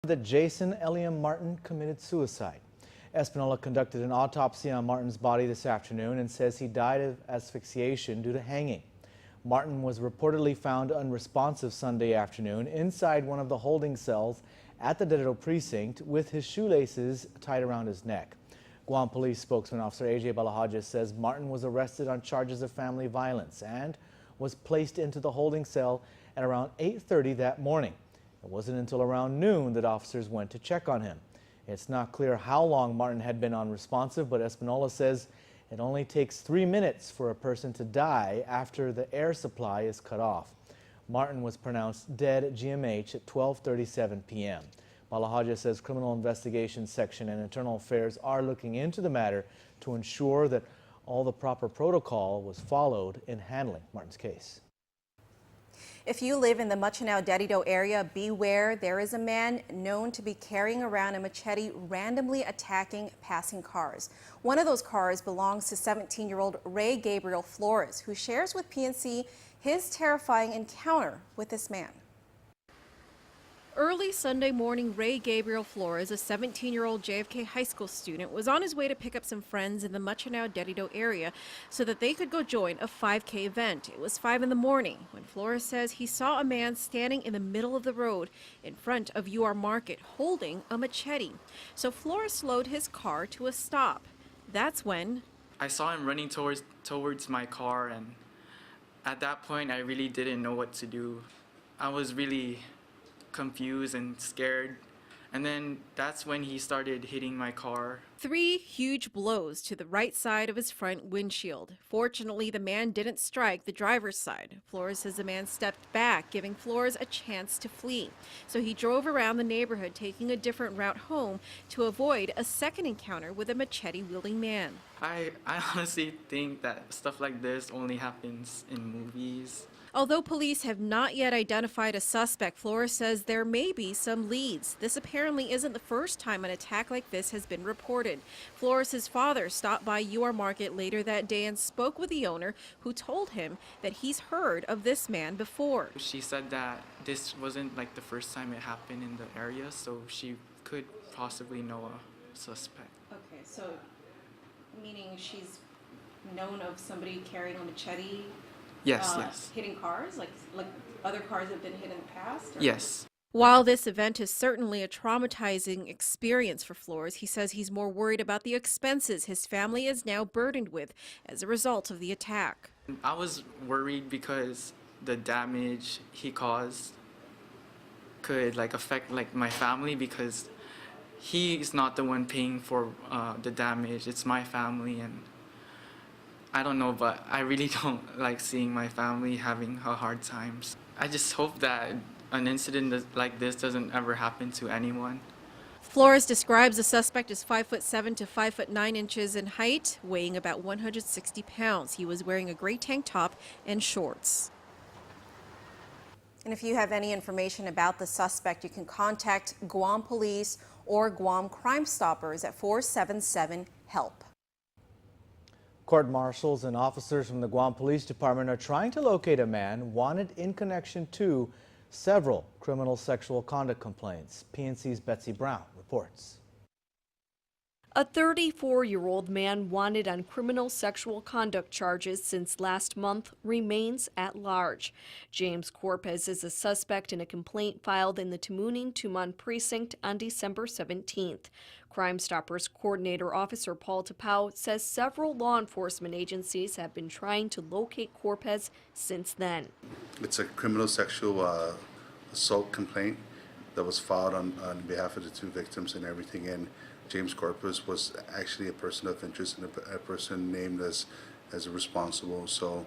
that Jason Elim Martin committed suicide. Espanola conducted an autopsy on Martin's body this afternoon and says he died of asphyxiation due to hanging. Martin was reportedly found unresponsive Sunday afternoon inside one of the holding cells at the Dededo precinct with his shoelaces tied around his neck. Guam Police spokesman Officer A.J. Balahaja says Martin was arrested on charges of family violence and was placed into the holding cell at around 8:30 that morning. It wasn't until around noon that officers went to check on him. It's not clear how long Martin had been unresponsive, but Espanola says it only takes 3 minutes for a person to die after the air supply is cut off. Martin was pronounced dead at GMH at 12:37 p.m. Balahaja says Criminal Investigations Section and Internal Affairs are looking into the matter to ensure that all the proper protocol was followed in handling Martin's case. If you live in the Machinao-Dededo area, beware. There is a man known to be carrying around a machete, randomly attacking passing cars. One of those cars belongs to 17-year-old Ray Gabriel Flores, who shares with PNC his terrifying encounter with this man. Early Sunday morning, Ray Gabriel Flores, a 17-year-old JFK high school student, was on his way to pick up some friends in the Machinao-Dededo area so that they could go join a 5K event. It was 5 in the morning when Flores says he saw a man standing in the middle of the road in front of UR Market holding a machete. So Flores slowed his car to a stop. That's when I saw him running towards my car, and at that point I really didn't know what to do. I was really confused and scared, and then that's when he started hitting my car. 3 huge blows to the right side of his front windshield. Fortunately, the man didn't strike the driver's side. Flores says the man stepped back, giving Flores a chance to flee. So he drove around the neighborhood, taking a different route home to avoid a second encounter with a machete-wielding man. I honestly think that stuff like this only happens in movies. Although police have not yet identified a suspect, Flores says there may be some leads. This apparently isn't the first time an attack like this has been reported. Flores' father stopped by UR Market later that day and spoke with the owner, who told him that he's heard of this man before. She said that this wasn't like the first time it happened in the area, so she could possibly know a suspect. Okay, so meaning she's known of somebody carrying a machete? Yes. Hitting cars, like other cars have been hit in the past? Or? Yes. While this event is certainly a traumatizing experience for Flores, he says he's more worried about the expenses his family is now burdened with as a result of the attack. I was worried because the damage he caused could affect my family, because he's not the one paying for the damage. It's my family, and I don't know, but I really don't like seeing my family having a hard time. I just hope that an incident like this doesn't ever happen to anyone. Flores describes the suspect as 5'7" to 5'9" in height, weighing about 160 pounds. He was wearing a gray tank top and shorts. And if you have any information about the suspect, you can contact Guam Police or Guam Crime Stoppers at 477-HELP. Court marshals and officers from the Guam Police Department are trying to locate a man wanted in connection to several criminal sexual conduct complaints. PNC's Betsy Brown reports. A 34-year-old man wanted on criminal sexual conduct charges since last month remains at large. James Corpez is a suspect in a complaint filed in the Tamuning-Tumon precinct on December 17th. Crime Stoppers Coordinator Officer Paul Tapau says several law enforcement agencies have been trying to locate Corpez since then. It's a criminal sexual assault complaint that was filed on behalf of the 2 victims and everything, and James Corpus was actually a person of interest and a person named as responsible. So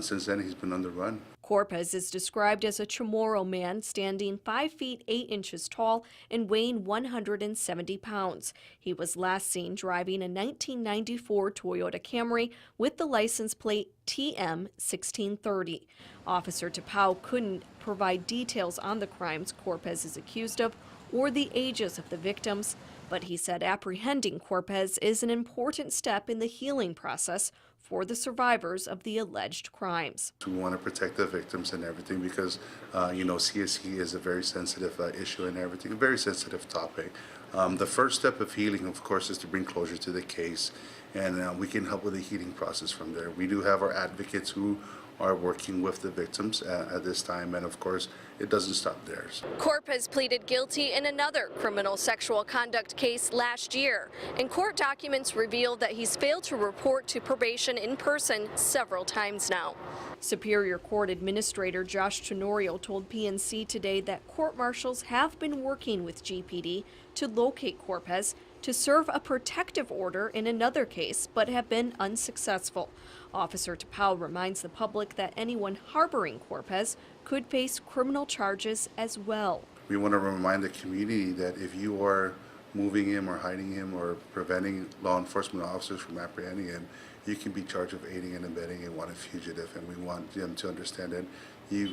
since then, he's been on the run. Corpez is described as a Chamorro man standing 5 feet 8 inches tall and weighing 170 pounds. He was last seen driving a 1994 Toyota Camry with the license plate TM 1630. Officer Tapau couldn't provide details on the crimes Corpez is accused of or the ages of the victims, But he said apprehending Corpez is an important step in the healing process for the survivors of the alleged crimes. We want to protect the victims and everything because, CSE is a very sensitive issue and everything, a very sensitive topic. The first step of healing, of course, is to bring closure to the case, and we can help with the healing process from there. We do have our advocates who are working with the victims at this time, and of course, it doesn't stop there. Corpez pleaded guilty in another criminal sexual conduct case last year, and court documents reveal that he's failed to report to probation in person several times now. Superior Court Administrator Josh Tenorio told PNC today that court marshals have been working with GPD to locate Corpez to serve a protective order in another case, but have been unsuccessful. Officer Tapao reminds the public that anyone harboring Corpez could face criminal charges as well. We want to remind the community that if you are moving him or hiding him or preventing law enforcement officers from apprehending him, you can be charged with aiding and abetting a wanted fugitive, and we want them to understand that you're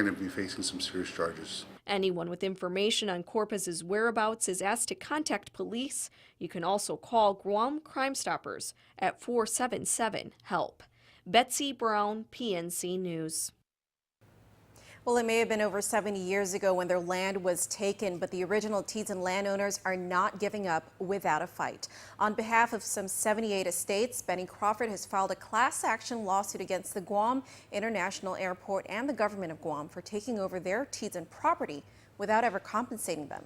going to be facing some serious charges. Anyone with information on Corpez's whereabouts is asked to contact police. You can also call Guam Crime Stoppers at 477-HELP. Betsy Brown, PNC News. Well, it may have been over 70 years ago when their land was taken, but the original Teton landowners are not giving up without a fight. On behalf of some 78 estates, Benny Crawford has filed a class action lawsuit against the Guam International Airport and the government of Guam for taking over their Teton property without ever compensating them.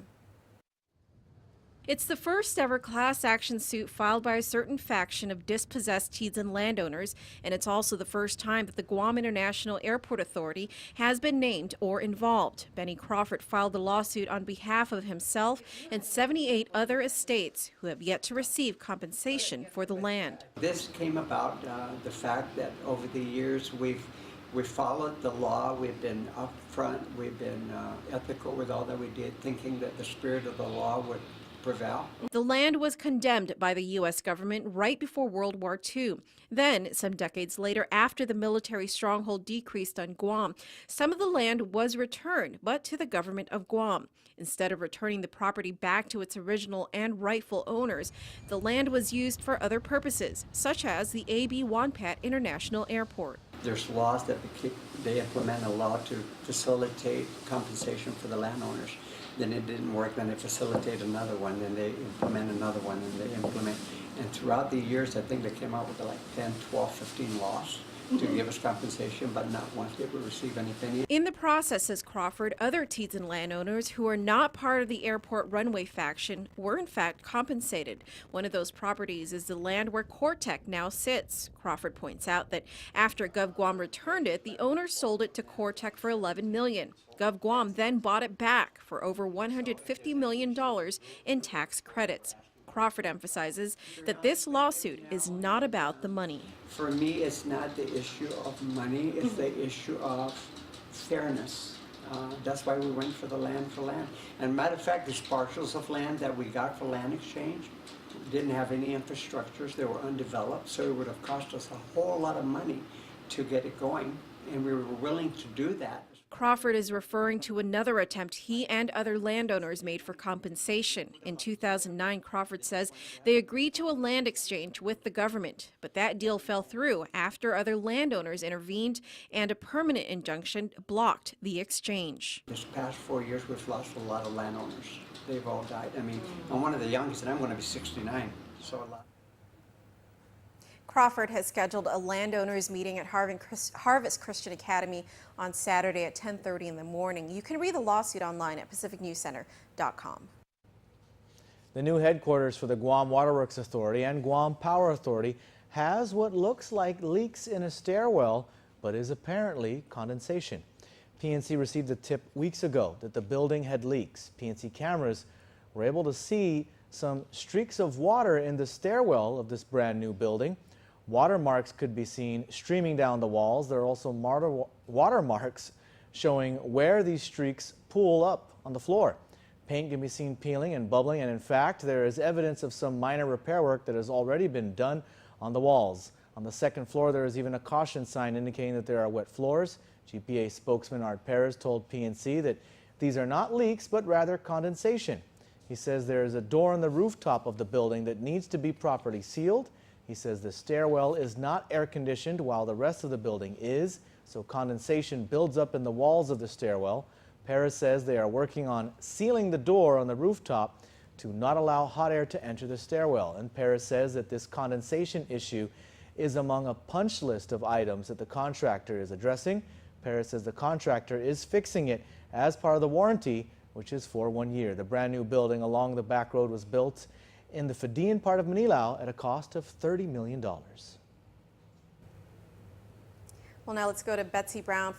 It's the first ever class action suit filed by a certain faction of dispossessed Teton landowners, and it's also the first time that the Guam International Airport Authority has been named or involved. Benny Crawford filed the lawsuit on behalf of himself and 78 other estates who have yet to receive compensation for the land. This came about the fact that over the years we've followed the law, we've been upfront, we've been ethical with all that we did, thinking that the spirit of the law would prevail. The land was condemned by the U.S. government right before World War II. Then, some decades later, after the military stronghold decreased on Guam, some of the land was returned, but to the government of Guam. Instead of returning the property back to its original and rightful owners, the land was used for other purposes, such as the A.B. Wonpat International Airport. There's laws that they implement a law to facilitate compensation for the landowners. Then it didn't work, then they facilitate another one, then they implement another one, and they implement. And throughout the years, I think they came out with like 10, 12, 15 laws to give us compensation, but not once did we receive anything. In the process, says Crawford, other Teton landowners who are not part of the airport runway faction were in fact compensated. One of those properties is the land where Cortec now sits. Crawford points out that after GovGuam returned it, the owners sold it to Cortec for $11 million. GovGuam then bought it back for over $150 million in tax credits. Crawford emphasizes that this lawsuit is not about the money. For me, it's not the issue of money, it's the issue of fairness. That's why we went for the land for land. And matter of fact, these parcels of land that we got for land exchange didn't have any infrastructures, they were undeveloped, so it would have cost us a whole lot of money to get it going, and we were willing to do that. Crawford is referring to another attempt he and other landowners made for compensation. In 2009, Crawford says they agreed to a land exchange with the government, but that deal fell through after other landowners intervened and a permanent injunction blocked the exchange. This past 4 years, we've lost a lot of landowners. They've all died. I mean, I'm one of the youngest, and I'm going to be 69, so a lot. Crawford has scheduled a landowners meeting at Harvest Christian Academy on Saturday at 10:30 in the morning. You can read the lawsuit online at pacificnewscenter.com. The new headquarters for the Guam Waterworks Authority and Guam Power Authority has what looks like leaks in a stairwell, but is apparently condensation. PNC received a tip weeks ago that the building had leaks. PNC cameras were able to see some streaks of water in the stairwell of this brand new building. Watermarks could be seen streaming down the walls. There are also watermarks showing where these streaks pool up on the floor. Paint can be seen peeling and bubbling, and in fact, there is evidence of some minor repair work that has already been done on the walls. On the second floor, there is even a caution sign indicating that there are wet floors. GPA spokesman Art Perez told PNC that these are not leaks, but rather condensation. He says there is a door on the rooftop of the building that needs to be properly sealed. He says the stairwell is not air conditioned while the rest of the building is, so condensation builds up in the walls of the stairwell. Perez says they are working on sealing the door on the rooftop to not allow hot air to enter the stairwell. And Perez says that this condensation issue is among a punch list of items that the contractor is addressing. Perez says the contractor is fixing it as part of the warranty, which is for 1 year. The brand new building along the back road was built in the Fadian part of Manilao at a cost of $30 million. Well, now let's go to Betsy Brown for